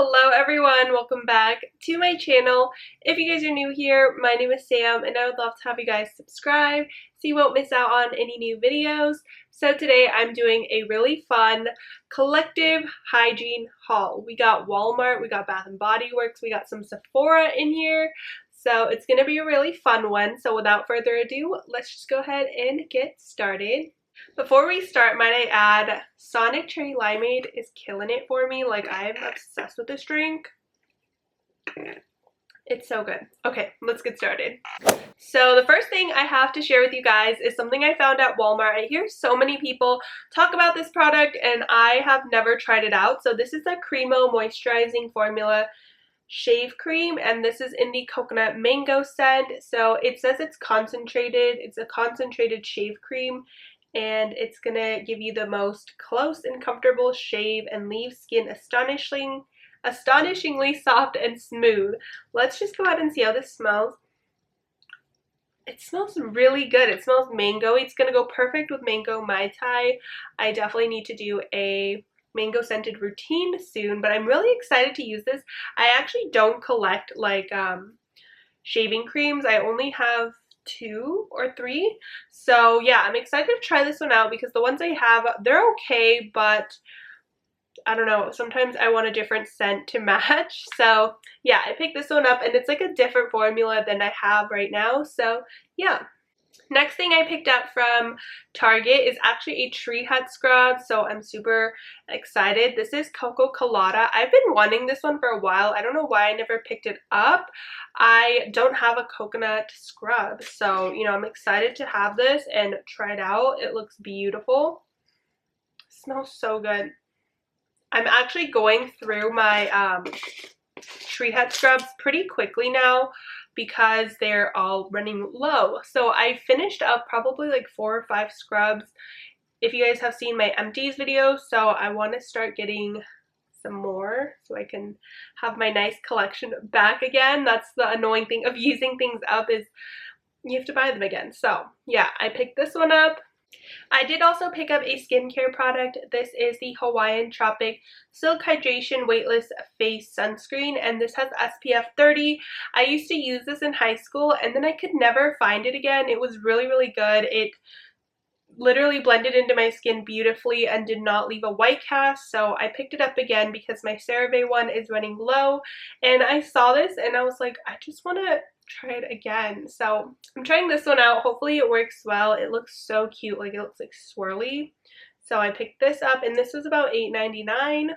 Hello everyone, welcome back to my channel. If you guys are new here, my name is Sam and I would love to have you guys subscribe so you won't miss out on any new videos. So today I'm doing a really fun collective hygiene haul. We got Walmart, we got Bath and Body Works, we got some Sephora in here. So it's going to be a really fun one. So without further ado, let's just go ahead and get started. Before we start, might I add, Sonic Cherry Limeade is killing it for me. Like, I'm obsessed with this drink. It's so good. Okay, let's get started. So the first thing I have to share with you guys is something I found at Walmart. I hear so many people talk about this product and I have never tried it out. So this is a Cremo Moisturizing Formula Shave Cream, and this is in the coconut mango scent. So it says it's concentrated. It's a concentrated shave cream, and it's gonna give you the most close and comfortable shave and leave skin astonishingly soft and smooth. Let's just go ahead and see how this smells. It smells really good. It smells mango. It's gonna go perfect with mango Mai Tai. I definitely need to do a mango scented routine soon, but I'm really excited to use this. I actually don't collect like shaving creams. I only have 2 or 3. So yeah, I'm excited to try this one out because the ones I have, they're okay, but I don't know, sometimes I want a different scent to match. So yeah, I picked this one up and it's like a different formula than I have right now. So yeah. Next thing I picked up from Target is actually a tree hut scrub, so I'm super excited. This is Coco Colada. I've been wanting this one for a while. I don't know why I never picked it up. I don't have a coconut scrub, so you know, I'm excited to have this and try it out. It looks beautiful. It smells so good. I'm actually going through my tree hut scrubs pretty quickly now because they're all running low. So I finished up probably like 4 or 5 scrubs if you guys have seen my empties video, so I want to start getting some more so I can have my nice collection back again. That's the annoying thing of using things up, is you have to buy them again. So yeah, I picked this one up. I did also pick up a skincare product. This is the Hawaiian Tropic Silk Hydration Weightless Face Sunscreen, and this has SPF 30. I used to use this in high school and then I could never find it again. It was really good. It literally blended into my skin beautifully and did not leave a white cast, so I picked it up again because my CeraVe one is running low, and I saw this and I was like, I just want to try it again. So I'm trying this one out. Hopefully it works well. It looks so cute. Like, it looks like swirly. So I picked this up and this was about $8.99.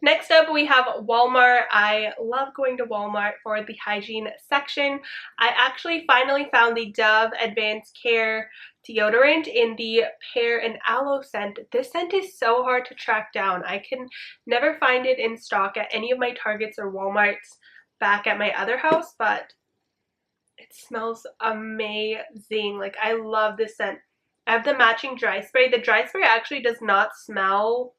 Next up, we have Walmart. I love going to Walmart for the hygiene section. I actually finally found the Dove Advanced Care deodorant in the pear and aloe scent. This scent is so hard to track down. I can never find it in stock at any of my Targets or Walmarts back at my other house, but it smells amazing. Like, I love this scent. I have the matching dry spray. The dry spray actually does not smell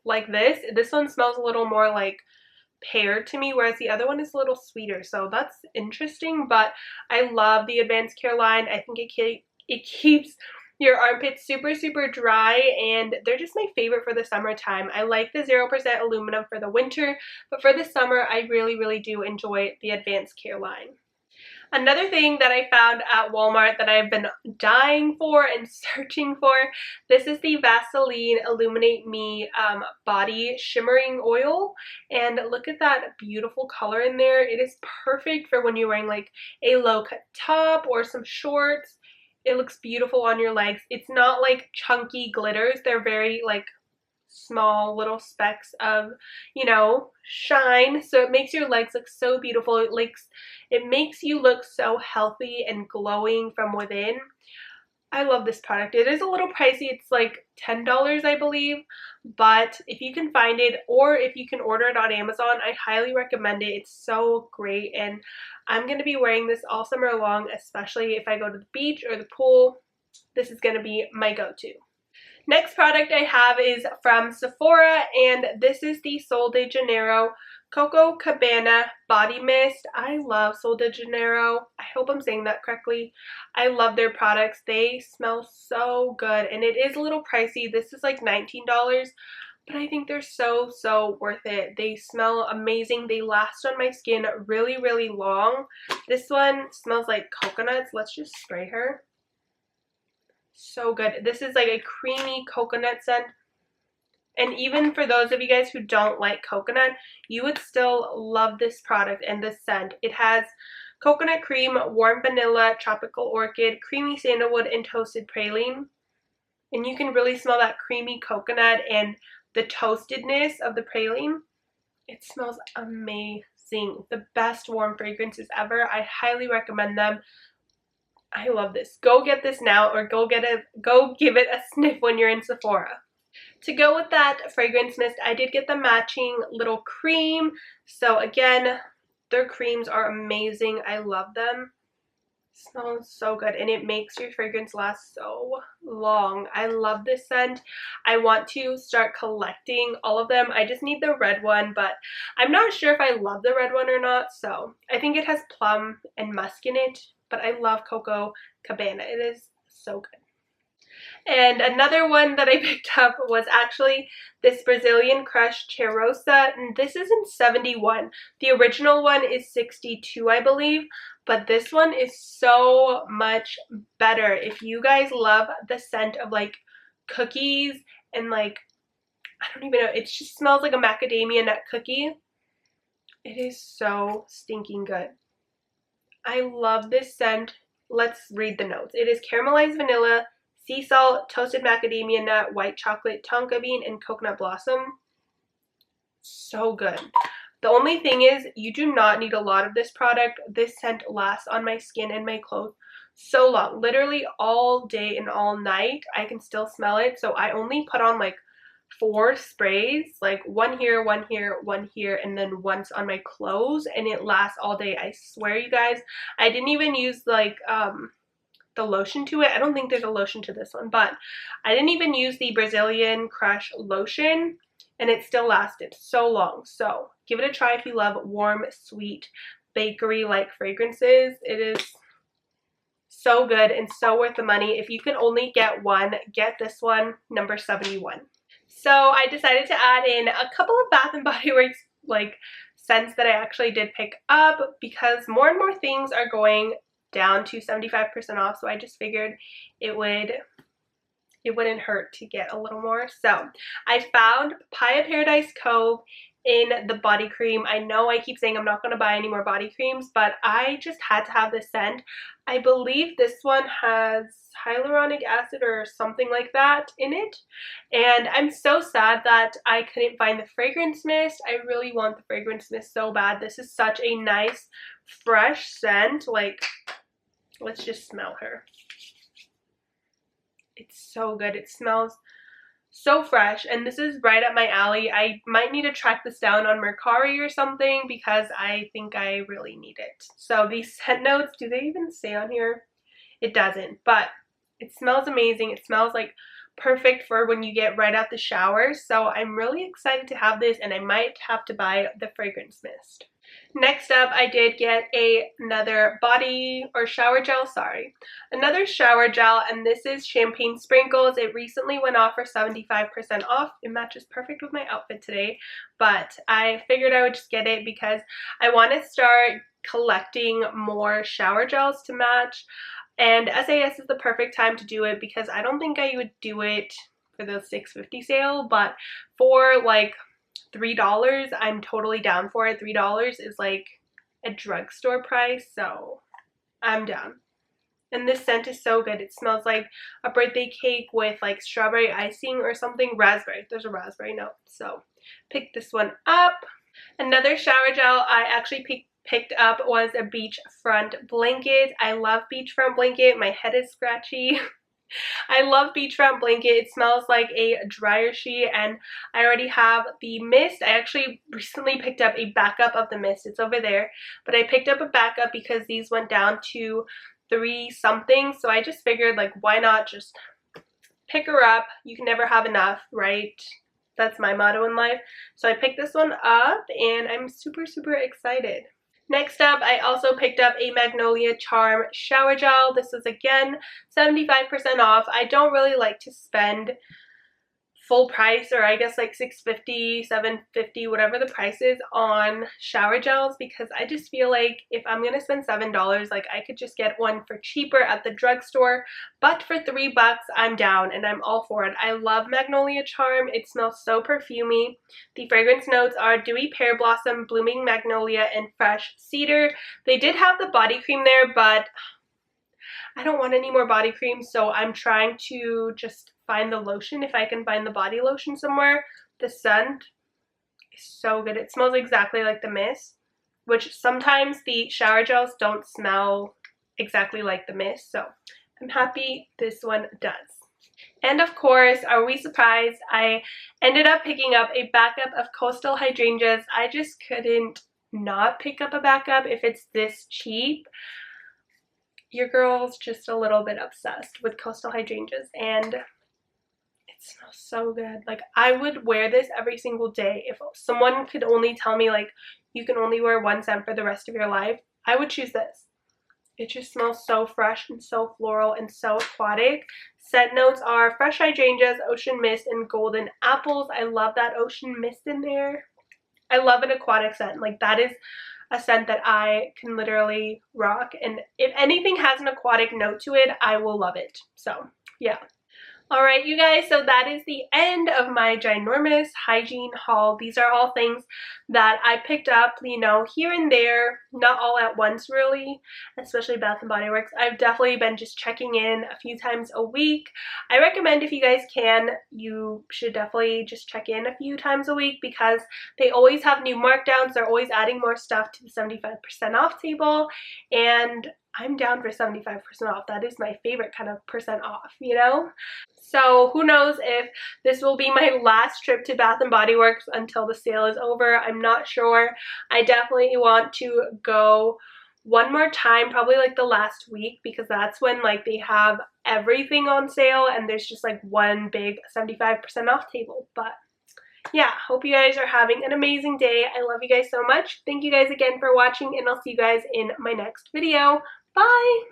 like this. This one smells a little more like pear to me, whereas the other one is a little sweeter. So that's interesting, but I love the Advanced Care line. I think it keeps your armpits super dry, and they're just my favorite for the summertime. I like the 0% aluminum for the winter, but for the summer, I really do enjoy the Advanced Care line. Another thing that I found at Walmart that I've been dying for and searching for, this is the Vaseline Illuminate Me Body Shimmering Oil. And look at that beautiful color in there. It is perfect for when you're wearing like a low-cut top or some shorts. It looks beautiful on your legs. It's not like chunky glitters. They're very like small little specks of, you know, shine, so it makes your legs look so beautiful. It makes you look so healthy and glowing from within. I love this product. It is a little pricey. It's like $10, I believe, but if you can find it or if you can order it on Amazon, I highly recommend it. It's so great, and I'm going to be wearing this all summer long, especially if I go to the beach or the pool. This is going to be my go-to. Next product I have is from Sephora, and this is the Sol de Janeiro Coco Cabana Body Mist. I love Sol de Janeiro. I hope I'm saying that correctly. I love their products. They smell so good, and it is a little pricey. This is like $19, but I think they're so, so worth it. They smell amazing. They last on my skin really, really long. This one smells like coconuts. Let's just spray her. So good. This is like a creamy coconut scent. And even for those of you guys who don't like coconut, you would still love this product and this scent. It has coconut cream, warm vanilla, tropical orchid, creamy sandalwood, and toasted praline. And you can really smell that creamy coconut and the toastedness of the praline. It smells amazing. The best warm fragrances ever. I highly recommend them. I love this. Go get this now, or go give it a sniff when you're in Sephora. To go with that fragrance mist, I did get the matching little cream. So again, their creams are amazing. I love them. Smells so good, and it makes your fragrance last so long. I love this scent. I want to start collecting all of them. I just need the red one, but I'm not sure if I love the red one or not. So I think it has plum and musk in it, but I love Coco Cabana. It is so good. And another one that I picked up was actually this Brazilian Crush Cheirosa, and this is in 71. The original one is 62, I believe, but this one is so much better. If you guys love the scent of like cookies and like, I don't even know, it just smells like a macadamia nut cookie. It is so stinking good. I love this scent. Let's read the notes. It is caramelized vanilla, sea salt, toasted macadamia nut, white chocolate, tonka bean, and coconut blossom. So good. The only thing is, you do not need a lot of this product. This scent lasts on my skin and my clothes so long. Literally all day and all night, I can still smell it. So I only put on like 4 sprays, like one here, one here, one here, and then once on my clothes, and it lasts all day. I swear, you guys. I didn't even use like the lotion to it. I don't think there's a lotion to this one, but I didn't even use the Brazilian Crush lotion, and it still lasted so long. So give it a try if you love warm, sweet, bakery-like fragrances. It is so good and so worth the money. If you can only get one, get this one, number 71. So I decided to add in a couple of Bath & Body Works like scents that I actually did pick up, because more and more things are going down to 75% off, so I just figured it wouldn't hurt to get a little more. So I found Papaya Paradise Cove in the body cream. I know I keep saying I'm not going to buy any more body creams, but I just had to have this scent. I believe this one has hyaluronic acid or something like that in it, and I'm so sad that I couldn't find the fragrance mist. I really want the fragrance mist so bad. This is such a nice fresh scent. Like, let's just smell her. It's so good. It smells so fresh, and this is right up my alley. I might need to track this down on Mercari or something, because I think I really need it. So these scent notes, do they even say on here? It doesn't, but it smells amazing. It smells like perfect for when you get right out the shower. So I'm really excited to have this, and I might have to buy the fragrance mist. Next up, I did get another shower gel, and this is Champagne Sprinkles. It recently went off for 75% off. It matches perfect with my outfit today, but I figured I would just get it because I want to start collecting more shower gels to match, and SAS is the perfect time to do it, because I don't think I would do it for the $6.50 sale, but for like $3, I'm totally down for it. $3 is like a drugstore price, so I'm down. And this scent is so good. It smells like a birthday cake with like strawberry icing or something. Raspberry. There's a raspberry note. So pick this one up. Another shower gel I actually picked up was a beachfront blanket. I love beachfront blanket. My head is scratchy. I love beachfront blanket. It smells like a dryer sheet, and I already have the mist. I actually recently picked up a backup of the mist. It's over there, but I picked up a backup because these went down to $3 something, so I just figured, like, why not just pick her up? You can never have enough, right? That's my motto in life. So I picked this one up, and I'm super, super excited. Next up, I also picked up a Magnolia Charm shower gel. This is again 75% off. I don't really like to spend full price, or I guess like $6.50, $7.50, whatever the price is on shower gels, because I just feel like if I'm gonna spend $7, like I could just get one for cheaper at the drugstore, but for $3 I'm down and I'm all for it. I love Magnolia Charm. It smells so perfumey. The fragrance notes are dewy pear blossom, blooming magnolia, and fresh cedar. They did have the body cream there, but I don't want any more body cream, so I'm trying to just find the lotion if I can find the body lotion somewhere. The scent is so good. It smells exactly like the mist, which sometimes the shower gels don't smell exactly like the mist, so I'm happy this one does. And of course, are we surprised? I ended up picking up a backup of Coastal hydrangeas. I just couldn't not pick up a backup if it's this cheap. Your girl's just a little bit obsessed with Coastal hydrangeas, and it smells so good. Like, I would wear this every single day. If someone could only tell me, like, you can only wear one scent for the rest of your life, I would choose this. It just smells so fresh and so floral and so aquatic. Scent notes are fresh hydrangeas, ocean mist, and golden apples. I love that ocean mist in there. I love an aquatic scent. Like, that is a scent that I can literally rock, and if anything has an aquatic note to it, I will love it. So yeah. Alright, you guys, so that is the end of my ginormous hygiene haul. These are all things that I picked up, you know, here and there, not all at once really, especially Bath & Body Works. I've definitely been just checking in a few times a week. I recommend, if you guys can, you should definitely just check in a few times a week, because they always have new markdowns. They're always adding more stuff to the 75% off table, and I'm down for 75% off. That is my favorite kind of percent off, you know? So who knows if this will be my last trip to Bath & Body Works until the sale is over. I'm not sure. I definitely want to go one more time, probably like the last week, because that's when like they have everything on sale and there's just like one big 75% off table. But yeah, hope you guys are having an amazing day. I love you guys so much. Thank you guys again for watching, and I'll see you guys in my next video. Bye!